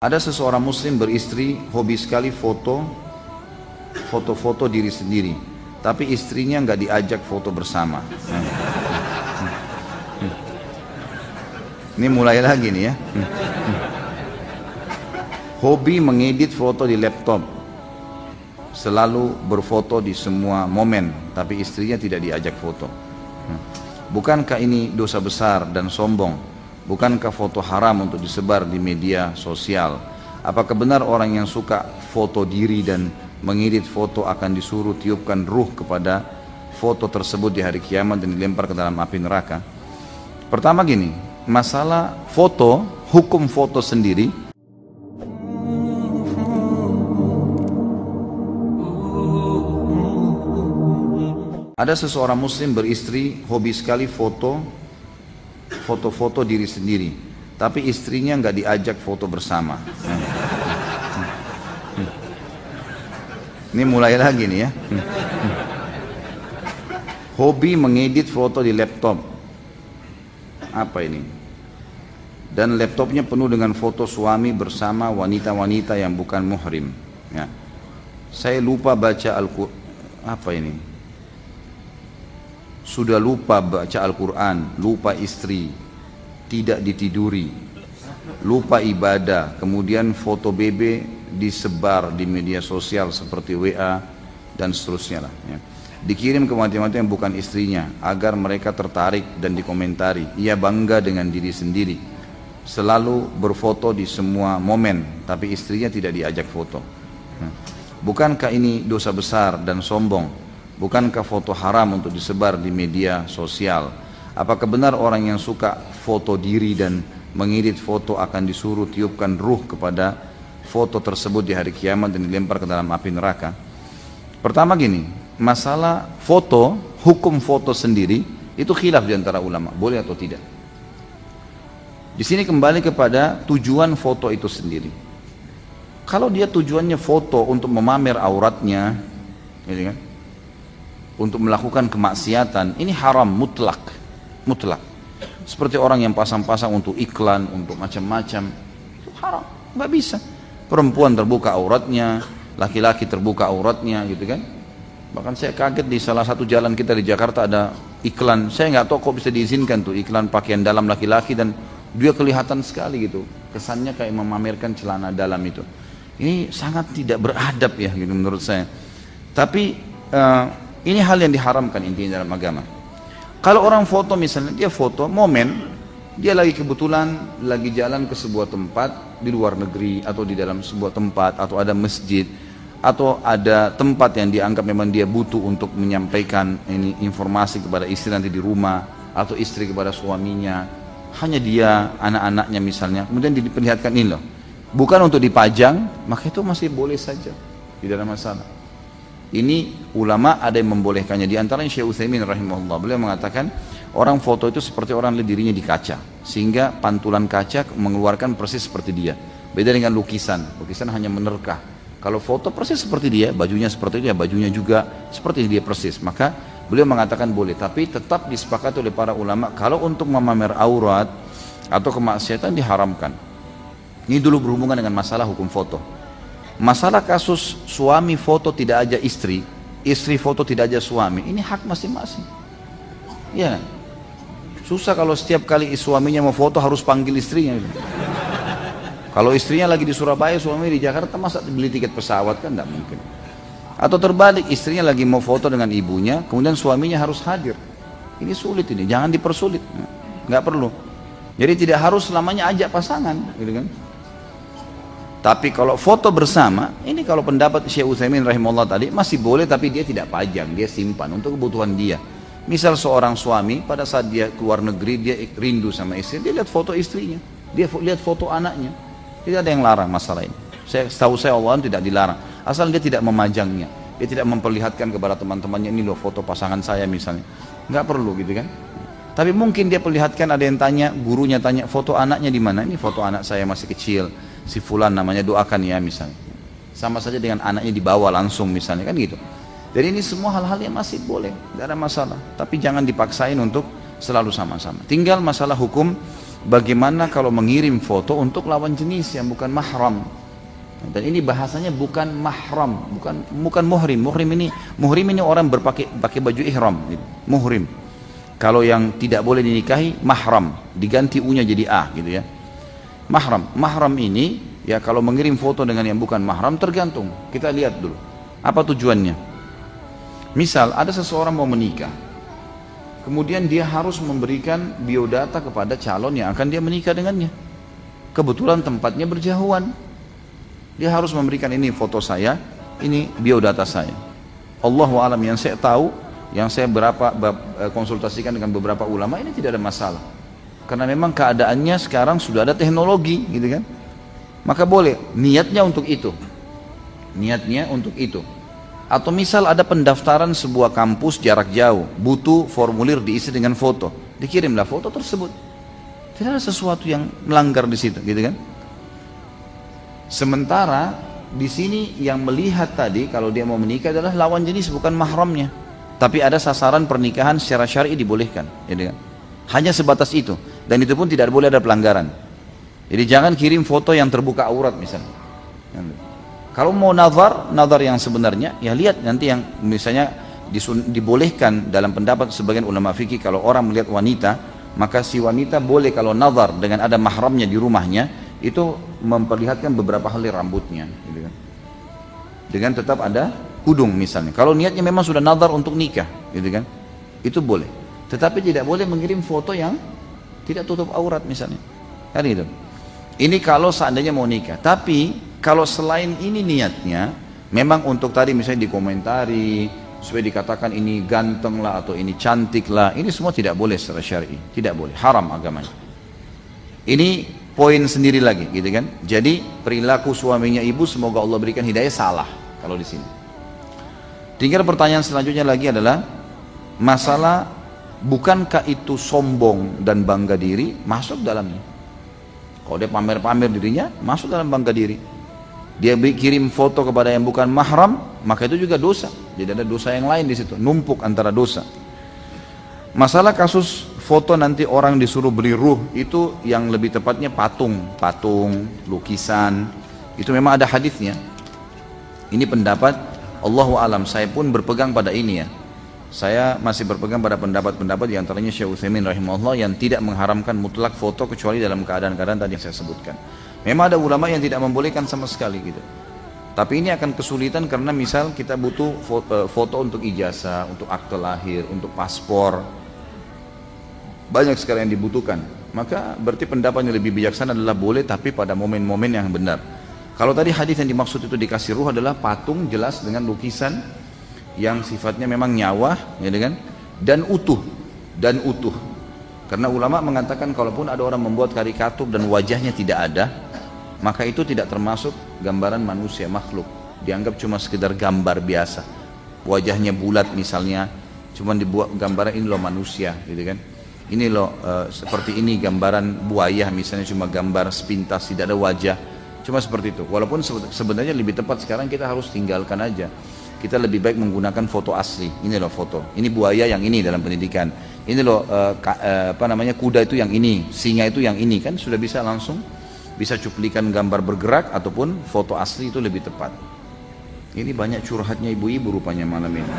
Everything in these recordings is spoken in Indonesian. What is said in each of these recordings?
Ada seseorang muslim beristri, hobi sekali foto-foto diri sendiri, tapi istrinya nggak diajak foto bersama. Ini mulai lagi nih ya. Hobi mengedit foto di laptop, selalu berfoto di semua momen, tapi istrinya tidak diajak foto. Bukankah ini dosa besar dan sombong? Bukankah foto haram untuk disebar di media sosial? Apakah benar orang yang suka foto diri dan mengedit foto akan disuruh tiupkan ruh kepada foto tersebut di hari kiamat dan dilempar ke dalam api neraka? Pertama gini, masalah foto, hukum foto sendiri. Ada seseorang muslim beristri, hobi sekali foto-foto diri sendiri, tapi istrinya nggak diajak foto bersama. Ini mulai lagi nih ya. Hobi mengedit foto di laptop, apa ini? Dan laptopnya penuh dengan foto suami bersama wanita-wanita yang bukan muhrim. Ya. Saya lupa baca Al-Quran, apa ini? Sudah lupa baca Al-Quran, lupa istri, tidak ditiduri, lupa ibadah, kemudian foto bebe disebar di media sosial seperti WA dan seterusnya lah, ya. Dikirim ke wanita-wanita yang bukan istrinya agar mereka tertarik dan dikomentari. Ia bangga dengan diri sendiri, selalu berfoto di semua momen, tapi istrinya tidak diajak foto. Bukankah ini dosa besar dan sombong? Bukankah foto haram untuk disebar di media sosial? Apakah benar orang yang suka foto diri dan mengedit foto akan disuruh tiupkan ruh kepada foto tersebut di hari kiamat dan dilempar ke dalam api neraka? Pertama gini, masalah foto, hukum foto sendiri itu khilaf di antara ulama, boleh atau tidak. Di sini kembali kepada tujuan foto itu sendiri. Kalau dia tujuannya foto untuk memamer auratnya, gitu kan, untuk melakukan kemaksiatan, ini haram mutlak. Seperti orang yang pasang-pasang untuk iklan, untuk macam-macam, itu haram, nggak bisa. Perempuan terbuka auratnya, laki-laki terbuka auratnya, gitu kan. Bahkan saya kaget di salah satu jalan kita di Jakarta ada iklan, saya nggak tahu kok bisa diizinkan tuh iklan pakaian dalam laki-laki dan dia kelihatan sekali gitu, kesannya kayak memamerkan celana dalam itu. Ini sangat tidak beradab ya, gitu menurut saya. Tapi ini hal yang diharamkan intinya dalam agama. Kalau orang foto misalnya, dia foto momen, dia lagi kebetulan lagi jalan ke sebuah tempat di luar negeri atau di dalam sebuah tempat atau ada masjid atau ada tempat yang dianggap memang dia butuh untuk menyampaikan ini informasi kepada istri nanti di rumah atau istri kepada suaminya, hanya dia, anak-anaknya misalnya, kemudian diperlihatkan ini loh, bukan untuk dipajang, maka itu masih boleh saja, tidak ada masalah. Ini ulama ada yang membolehkannya, di antaranya Syekh Utsaimin rahimahullah, beliau mengatakan orang foto itu seperti orang lihat dirinya di kaca, sehingga pantulan kaca mengeluarkan persis seperti dia. Beda dengan lukisan hanya menerkah. Kalau foto persis seperti dia, bajunya seperti dia, bajunya juga seperti dia persis, maka beliau mengatakan boleh, tapi tetap disepakati oleh para ulama kalau untuk memamer aurat atau kemaksiatan diharamkan. Ini dulu berhubungan dengan masalah hukum foto. Masalah kasus suami foto tidak aja istri, istri foto tidak aja suami, ini hak masing-masing. Ya, susah kalau setiap kali suaminya mau foto harus panggil istrinya. Kalau istrinya lagi di Surabaya, suami di Jakarta, masa beli tiket pesawat, kan tidak mungkin. Atau terbalik, istrinya lagi mau foto dengan ibunya, kemudian suaminya harus hadir. Ini sulit ini, jangan dipersulit, nggak perlu. Jadi tidak harus selamanya ajak pasangan, gitu kan? Tapi kalau foto bersama, ini kalau pendapat Syekh Utsaimin rahimahullah tadi masih boleh, tapi dia tidak pajang, dia simpan untuk kebutuhan dia. Misal seorang suami pada saat dia keluar negeri, dia rindu sama istri, dia lihat foto istrinya, dia lihat foto anaknya, tidak ada yang larang masalah ini. Setahu saya Allah tidak dilarang, asal dia tidak memajangnya, dia tidak memperlihatkan kepada teman-temannya, ini loh foto pasangan saya misalnya, nggak perlu gitu kan. Tapi mungkin dia perlihatkan, ada yang tanya, gurunya tanya, foto anaknya di mana? Ini foto anak saya masih kecil, si fulan namanya, doakan ya misalnya. Sama saja dengan anaknya dibawa langsung misalnya, kan gitu. Jadi ini semua hal-hal yang masih boleh, tidak ada masalah. Tapi jangan dipaksain untuk selalu sama-sama. Tinggal masalah hukum bagaimana kalau mengirim foto untuk lawan jenis yang bukan mahram. Dan ini bahasanya bukan mahram, bukan muhrim. Muhrim ini orang pakai baju ihram, gitu. Muhrim. Kalau yang tidak boleh dinikahi mahram, diganti u-nya jadi a, gitu ya. Mahram ini ya kalau mengirim foto dengan yang bukan mahram tergantung. Kita lihat dulu apa tujuannya. Misal ada seseorang mau menikah, kemudian dia harus memberikan biodata kepada calon yang akan dia menikah dengannya. Kebetulan tempatnya berjauhan, dia harus memberikan ini foto saya, ini biodata saya. Allahu a'lam, yang saya tahu, yang saya konsultasikan dengan beberapa ulama, ini tidak ada masalah. Karena memang keadaannya sekarang sudah ada teknologi, gitu kan. Maka boleh, niatnya untuk itu. Niatnya untuk itu. Atau misal ada pendaftaran sebuah kampus jarak jauh, butuh formulir diisi dengan foto, dikirimlah foto tersebut. Tidak ada sesuatu yang melanggar di situ, gitu kan? Sementara di sini yang melihat tadi kalau dia mau menikah adalah lawan jenis bukan mahramnya. Tapi ada sasaran pernikahan secara syar'i dibolehkan, gitu kan? Hanya sebatas itu, dan itu pun tidak boleh ada pelanggaran. Jadi jangan kirim foto yang terbuka aurat misalnya. Kalau mau nazar yang sebenarnya, ya lihat nanti yang misalnya dibolehkan dalam pendapat sebagian ulama fikih, kalau orang melihat wanita, maka si wanita boleh kalau nazar dengan ada mahramnya di rumahnya, itu memperlihatkan beberapa helai rambutnya, gitu kan. Dengan tetap ada kudung misalnya. Kalau niatnya memang sudah nazar untuk nikah, gitu kan, itu boleh. Tetapi tidak boleh mengirim foto yang tidak tutup aurat misalnya, kan itu. Ini kalau seandainya mau nikah. Tapi kalau selain ini niatnya memang untuk tadi misalnya dikomentari supaya dikatakan ini ganteng lah atau ini cantik lah, ini semua tidak boleh secara syar'i, tidak boleh, haram agamanya. Ini poin sendiri lagi, gitu kan. Jadi perilaku suaminya ibu semoga Allah berikan hidayah salah kalau di sini. Tinggal pertanyaan selanjutnya lagi adalah masalah bukankah itu sombong dan bangga diri masuk dalamnya. Kalau dia pamer-pamer dirinya masuk dalam bangga diri. Dia kirim foto kepada yang bukan mahram, maka itu juga dosa. Jadi ada dosa yang lain di situ, numpuk antara dosa. Masalah kasus foto nanti orang disuruh beli ruh, itu yang lebih tepatnya patung, lukisan, itu memang ada hadisnya. Ini pendapat Allahu alam, saya pun berpegang pada ini ya. Saya masih berpegang pada pendapat-pendapat di antaranya Syekh Utsaimin rahimahullah yang tidak mengharamkan mutlak foto kecuali dalam keadaan-keadaan tadi yang saya sebutkan. Memang ada ulama yang tidak membolehkan sama sekali gitu. Tapi ini akan kesulitan karena misal kita butuh foto untuk ijazah, untuk akte lahir, untuk paspor. Banyak sekali yang dibutuhkan. Maka berarti pendapat yang lebih bijaksana adalah boleh tapi pada momen-momen yang benar. Kalau tadi hadis yang dimaksud itu dikasih ruh adalah patung jelas dengan lukisan yang sifatnya memang nyawa, ya kan? Dan utuh. Karena ulama mengatakan kalaupun ada orang membuat karikatur dan wajahnya tidak ada, maka itu tidak termasuk gambaran manusia makhluk, dianggap cuma sekedar gambar biasa. Wajahnya bulat misalnya, cuma dibuat gambaran ini loh manusia, gitu kan. Ini loh seperti ini gambaran buaya misalnya, cuma gambar sepintas tidak ada wajah, cuma seperti itu. Walaupun sebenarnya lebih tepat sekarang kita harus tinggalkan aja. Kita lebih baik menggunakan foto asli. Ini loh foto, ini buaya yang ini dalam pendidikan. Ini loh kuda itu yang ini, singa itu yang ini, kan sudah bisa langsung. Bisa cuplikan gambar bergerak ataupun foto asli, itu lebih tepat. Ini banyak curhatnya ibu-ibu rupanya malam ini.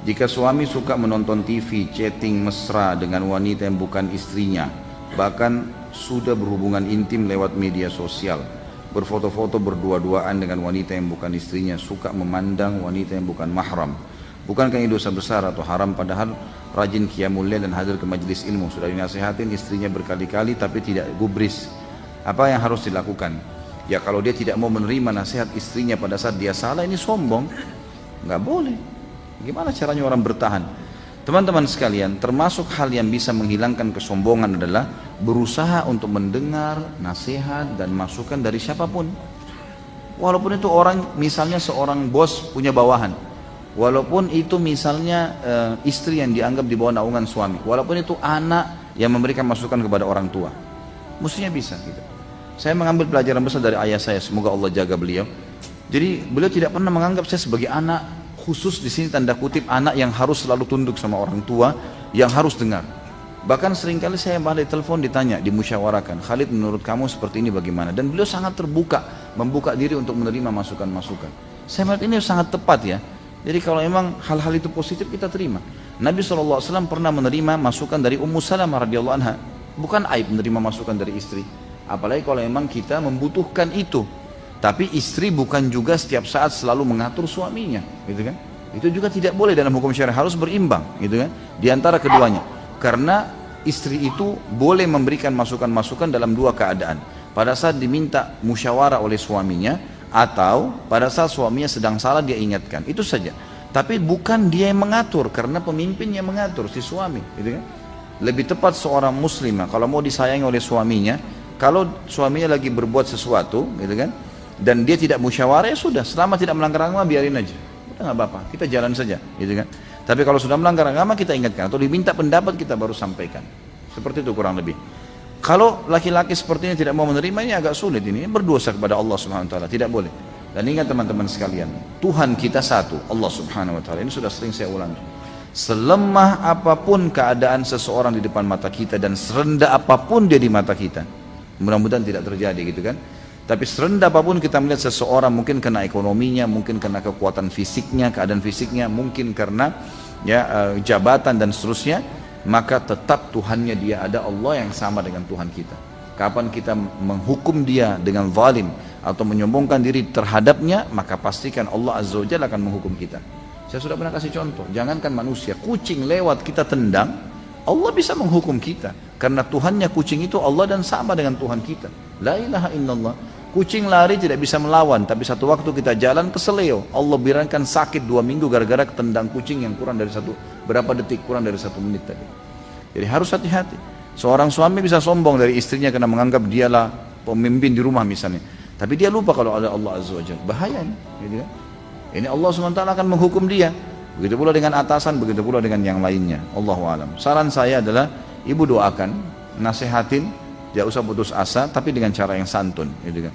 Jika suami suka menonton TV, chatting mesra dengan wanita yang bukan istrinya, bahkan sudah berhubungan intim lewat media sosial, berfoto-foto berdua-duaan dengan wanita yang bukan istrinya, suka memandang wanita yang bukan mahram, bukankah ini dosa besar atau haram? Padahal rajin qiyamul lail dan hadir ke majelis ilmu, sudah dinasihatin istrinya berkali-kali tapi tidak gubris. Apa yang harus dilakukan? Ya kalau dia tidak mau menerima nasihat istrinya pada saat dia salah, ini sombong, nggak boleh. Gimana caranya orang bertahan? Teman-teman sekalian, termasuk hal yang bisa menghilangkan kesombongan adalah berusaha untuk mendengar nasihat dan masukan dari siapapun. Walaupun itu orang, misalnya seorang bos punya bawahan, walaupun itu misalnya istri yang dianggap di bawah naungan suami, walaupun itu anak yang memberikan masukan kepada orang tua, mestinya bisa gitu. Saya mengambil pelajaran besar dari ayah saya, semoga Allah jaga beliau. Jadi beliau tidak pernah menganggap saya sebagai anak khusus, di sini tanda kutip anak yang harus selalu tunduk sama orang tua, yang harus dengar. Bahkan seringkali saya malah ditelepon ditanya, dimusyawarahkan, Khalid menurut kamu seperti ini bagaimana? Dan beliau sangat terbuka, membuka diri untuk menerima masukan-masukan. Saya melihat ini sangat tepat ya. Jadi kalau memang hal-hal itu positif kita terima. Nabi SAW pernah menerima masukan dari Ummu Salamah radhiyallahu anha. Bukan aib menerima masukan dari istri. Apalagi kalau memang kita membutuhkan itu. Tapi istri bukan juga setiap saat selalu mengatur suaminya, gitu kan? Itu juga tidak boleh dalam hukum syariah, harus berimbang, gitu kan? Di antara keduanya. Karena istri itu boleh memberikan masukan-masukan dalam dua keadaan. Pada saat diminta musyawarah oleh suaminya, atau pada saat suaminya sedang salah dia ingatkan. Itu saja. Tapi bukan dia yang mengatur, karena pemimpin yang mengatur, si suami, gitu kan? Lebih tepat seorang muslimah kalau mau disayangi oleh suaminya, kalau suaminya lagi berbuat sesuatu, gitu kan, dan dia tidak musyawarah, ya sudah, selama tidak melanggar agama biarin aja, udah nggak apa-apa, kita jalan saja, gitu kan. Tapi kalau sudah melanggar agama kita ingatkan, atau diminta pendapat kita baru sampaikan, seperti itu kurang lebih. Kalau laki-laki sepertinya tidak mau menerima, ini agak sulit, ini berdosa kepada Allah Subhanahu Wa Taala, tidak boleh. Dan ingat teman-teman sekalian, Tuhan kita satu, Allah Subhanahu Wa Taala. Ini sudah sering saya ulangi. Selemah apapun keadaan seseorang di depan mata kita dan serendah apapun dia di mata kita, mudah-mudahan tidak terjadi, gitu kan. Tapi serendah apapun kita melihat seseorang, mungkin karena ekonominya, mungkin karena kekuatan fisiknya, keadaan fisiknya, mungkin karena ya jabatan dan seterusnya, maka tetap Tuhannya dia ada, Allah yang sama dengan Tuhan kita. Kapan kita menghukum dia dengan zalim atau menyombongkan diri terhadapnya, maka pastikan Allah Azza wa Jalla akan menghukum kita. Saya sudah pernah kasih contoh, jangankan manusia, kucing lewat kita tendang, Allah bisa menghukum kita. Karena Tuhannya kucing itu Allah dan sama dengan Tuhan kita. La ilaha illallah. Kucing lari tidak bisa melawan, tapi satu waktu kita jalan keseleo, Allah biarkan sakit 2 minggu gara-gara ketendang kucing yang kurang dari berapa detik, kurang dari 1 menit tadi. Jadi harus hati-hati. Seorang suami bisa sombong dari istrinya karena menganggap dialah pemimpin di rumah misalnya, tapi dia lupa kalau ada Allah Azza wa Jalla. Bahaya ini, gitu kan? Ini Allah SWT akan menghukum dia. Begitu pula dengan atasan, begitu pula dengan yang lainnya. Allahu a'lam. Saran saya adalah ibu doakan, nasihatin, tidak usah putus asa, tapi dengan cara yang santun, gitu kan?